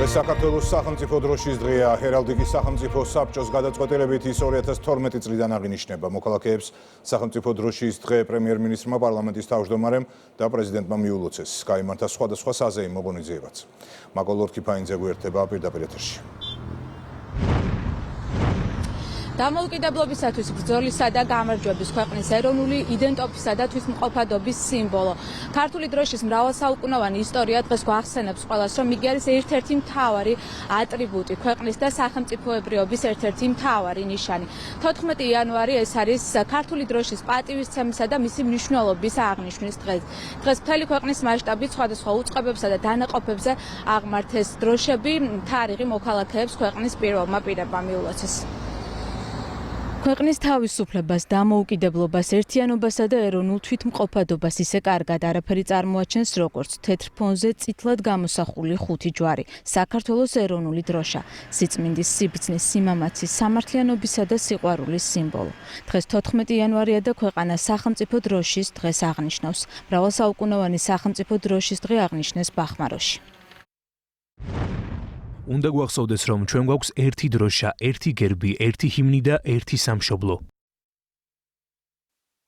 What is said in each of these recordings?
დღეს საქართველოს სახელმწიფო დროშის დღეა. ჰერალდიკის სახელმწიფო საბჭოს გადაწყვეტილებით ის 2012 წლიდან აღინიშნება. მოქალაქეებს სახელმწიფო დროშის დღე პრემიერ-მინისტრმა, პარლამენტის თავმჯდომარემ და პრეზიდენტმა მიულოცეს. გაიმართა სხვადასხვა საზეიმო ღონისძიებაც. მაკოლ ლორქიფაინძე გვერდება პირდაპირ ეთერში. დამოუკიდებლობისათვის ბრძოლისა და გამარჯვების ქვეყნის ეროვნული იდენტობისა და თვითმყოფადობის სიმბოლო. ქართული დროშის მრავალსაუკუნოვანი ისტორია დღეს გვახსენებს ყველას, რომ იგი არის ერთ-ერთი მთავარი ატრიბუტი, ქვეყნის და სახელმწიფოებრიობის ერთ-ერთი მთავარი ნიშანი. 14 იანვარი ეს არის ქართული დროშის პატივისცემისა და მისი მნიშვნელობის აღნიშვნის დღე. დღეს მთელი ქვეყნის მასშტაბით სხვადასხვა უწყებებსა და დანაყოფებზე აღმართეს დროშები, თარიღი მოქალაქეებს ქვეყნის პირველმა პირებმა მიულოცეს. ქვეყნის თავისუფლებას, დამოუკიდებლობას, ერთიანობასა და ეროვნულ თვითმყოფადობას ისე კარგად არაფერი წარმოაჩენს, როგორც თეთრ ფონზე წითლად გამოსახული ხუთი ჯვარი, საქართველოს ეროვნული დროშა, სიწმინდის, სიბრძნის, სიმამაცის, სამართლიანობისა და სიყვარულის სიმბოლო. დღეს 14 იანვარია და ქვეყანა სახელმწიფო დროშის დღეს აღნიშნავს. მრავალსაუკუნოვანი სახელმწიფო დროშის დღე აღნიშნეს ბახმაროში. უნდა გვახსოვდეს, რომ ჩვენ გვაქვს ერთი დროშა, ერთი გერბი, ერთი ჰიმნი და ერთი სამშობლო.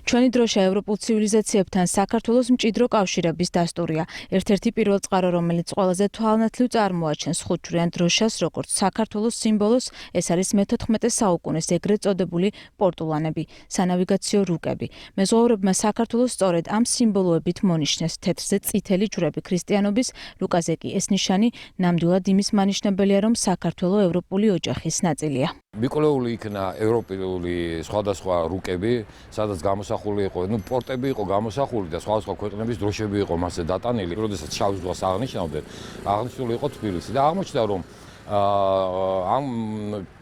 ჩვენი დროშა ევროპულ ცივილიზაციებთან საქართველოს მჭიდრო კავშირების დასტურია. ერთ-ერთი პირველ წყარო, რომელიც ყველაზე თვალნათლივ წარმოაჩენს ხუთჯვრიან დროშას, როგორც საქართველოს სიმბოლოს, ეს არის მე-14 საუკუნის ეგრეთ წოდებული პორტულანები, სანავიგაციო რუკები. მეზღვაურებმა საქართველოს სწორედ ამ სიმბოლოებით მონიშნეს თეთრზე წითელი ჯვრები ქრისტიანობის, რუკაზე კი ეს ნიშანი ნამდვილად იმის მანიშნებელია, რომ საქართველო ევროპული ოჯახის ნაწილია. მიკვლეული იქნა ევროპული სხვადასხვა რუკები, სადაც გამოსახული იყო, პორტები იყო გამოსახული და სხვადასხვა ქვეყნების დროშები იყო მასზე დატანილი. როდესაც შავ ზღვას აღნიშნავდნენ, აღნიშნული იყო თბილისი და აღმოჩნდა, რომ ამ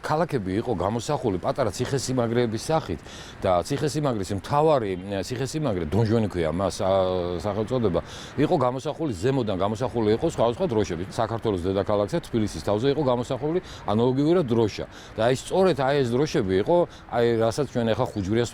ქალაქები იყო გამოსახული პატარა ციხესიმაგრეების სახით და ციხესიმაგრის მთავარი ციხესიმაგრე დონჟონი ქვია მას სახელწოდება, იყო გამოსახული ზემოდან გამოსახული იყო სხვადასხვა დროშები. საქართველოს დედაქალაქზე თბილისის თავზე იყო გამოსახული ანალოგიურად დროშა და აი სწორედ ეს დროშები იყო, რასაც ჩვენ ახლა ხუთჯვრიას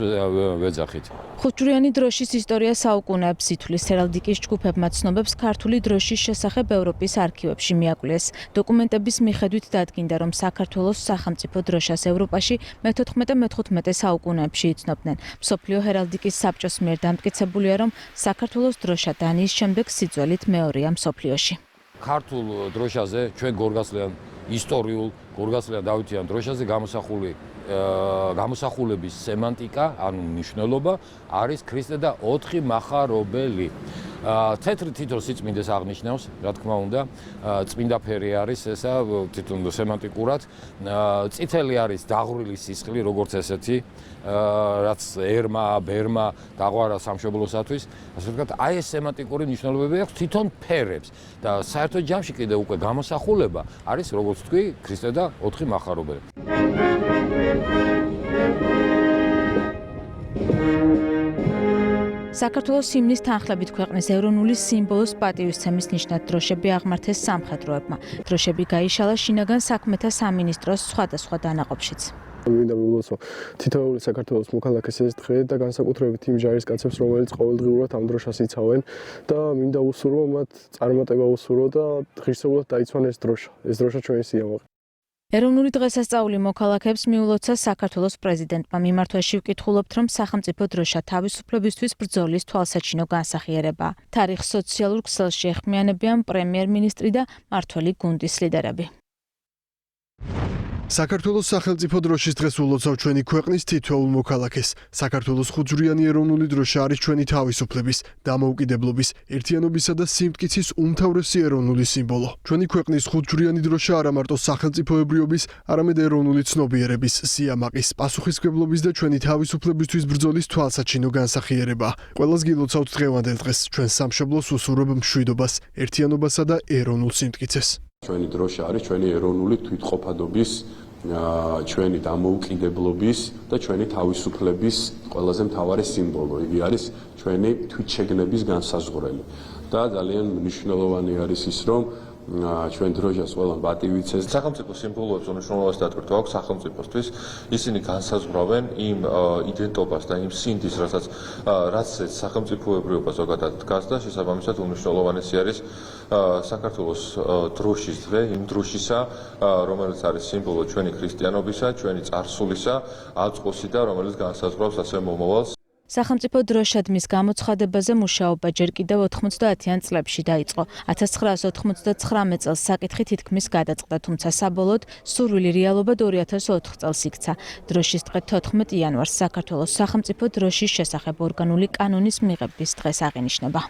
ვეძახით. ხუთჯვრიანი დროშის ისტორია საუკუნეებს ითვლის. ჰერალდიკის ჯგუფებმა ცნობებს ქართული დროშის შესახებ ევროპის არქივებში მიაკვლეს. დოკუმენტების მიხედვით დადგინდა, რომ საქართველოს სახელმწიფო დროშას ევროპაში მე-14-მე-15 საუკუნეებში იცნობდნენ. მსოფლიო ჰერალდიკის საბჭოს მიერ დამტკიცებულია, რომ საქართველოს დროშა დანიის შემდეგ სიძველით მეორეა მსოფლიოში. ქართულ დროშაზე, ჩვენ გორგასლიან ისტორიულ გორგასლიან დავითიან დროშაზე გამოსახულების სემანტიკა, ანუ მნიშვნელობა არის ქრისტე და 4 მახარობელი. თეთრი თითო სიწმინდეს აღნიშნავს, რა თქმა უნდა, წმინდა ფერი არის ესა თვითონ სემანტიკურად. წითელი არის დაღვრილი სისხლი, როგორც ესეთი, რაც ერმა, ბერმა დაღვარა სამშობლოსათვის. ასე ვთქვათ, აი ეს სემანტიკური მნიშვნელობები აქვს თვითონ ფერებს და საერთო ჯამში კიდე უკვე გამოსახულება არის, როგორც თქვი, ქრისტე და 4 მახარობელი. საქართველოს ჰიმნის თანხლებით ქვეყნის ეროვნული სიმბოლოს პატივისცემის ნიშნად დროშები აღმართეს სამხედროებმა. დროშები გაიშალა შინაგან საქმეთა სამინისტროს სხვადასხვა დანაყოფშიც. მინდა მივულოცო თითოეული საქართველოს მოქალაქეს ეს დღე და განსაკუთრებით იმ ჯარისკაცებს, რომელიც ყოველდღიურად ამ დროშას იცავენ და მინდა უსურვო მათ წარმატება უსურვო და ღირსეულად დაიცვან ეს დროშა. ეს დროშა ჩვენი სიამაყე. ეროვნული დღესასწაული მოქალაქეებს მიულოცა საქართველოს პრეზიდენტმა. მიმართვაში ვკითხულობთ, რომ სახელმწიფო დროშა თავისუფლებისთვის ბრძოლის თვალსაჩინო განსახიერებაა. თარიღს სოციალურ ქსელში ეხმიანებიან პრემიერ-მინისტრი და მმართველი გუნდის ლიდერები. საქართველოს სახელმწიფო დროშის დღეს ულოცავ ჩვენი ქვეყნის თითოეულ მოქალაქეს. საქართველოს ხუთჯვრიანი ეროვნული დროშა არის ჩვენი თავისუფლების, დამოუკიდებლობის, ერთიანობისა და სიმტკიცის უმთავრესი ეროვნული სიმბოლო. ჩვენი ქვეყნის ხუთჯვრიანი დროშა არა მარტო სახელმწიფოებრიობის, არამედ ეროვნული ცნობიერების, სიამაყის, პასუხისმგებლობის და ჩვენი თავისუფლებისთვის ბრძოლის თვალსაჩინო განსახიერებაა. ყველას გილოცავთ დღევანდელ დღეს, ჩვენ სამშობლოს უსურვებ მშვიდობას, ერთიანობასა და ეროვნულ სიმტკიცეს. ჩვენი დროშა არის ჩვენი ეროვნული თვითმყოფადობის, ჩვენი დამოუკიდებლობის და ჩვენი თავისუფლების ყველაზე მთავარი სიმბოლო. იგი არის ჩვენი თვითშეგნების განსაზღვრელი და ძალიან მნიშვნელოვანი არის ის, რომ ჩვენ დროშას ყველა პატივიცეს. სახელმწიფო სიმბოლოებს უმნიშვნელოვანეს დატვირთვა აქვს სახელმწიფოსთვის. ისინი განსაზღვრავენ იმ იდენტობას და იმ სინდის, რაც სახელმწიფოებრიობა ზოგადად დგას და შესაბამისად უმნიშვნელოვანესი არის საქართველოს დროშის დღე, იმ დროშისა, რომელიც არის სიმბოლო ჩვენი ქრისტიანობისა, ჩვენი წარსულისა, აწყოსი და რომელიც განსაზღვრავს ასევე მომავალს. სახელმწიფო დროშადმის გამოცხადებაზე მუშაობა ჯერ კიდევ 90-იან წლებში დაიწყო. 1999 წელს საკითხი თითქმის გადაწყდა, თუმცა საბოლოოდ სურვილი რეალობად 2004 წელს იქცა. დროშის დღე 14 იანვარს საქართველოს სახელმწიფო დროშის შესახებ ორგანული კანონის მიღების დღეს აღინიშნება.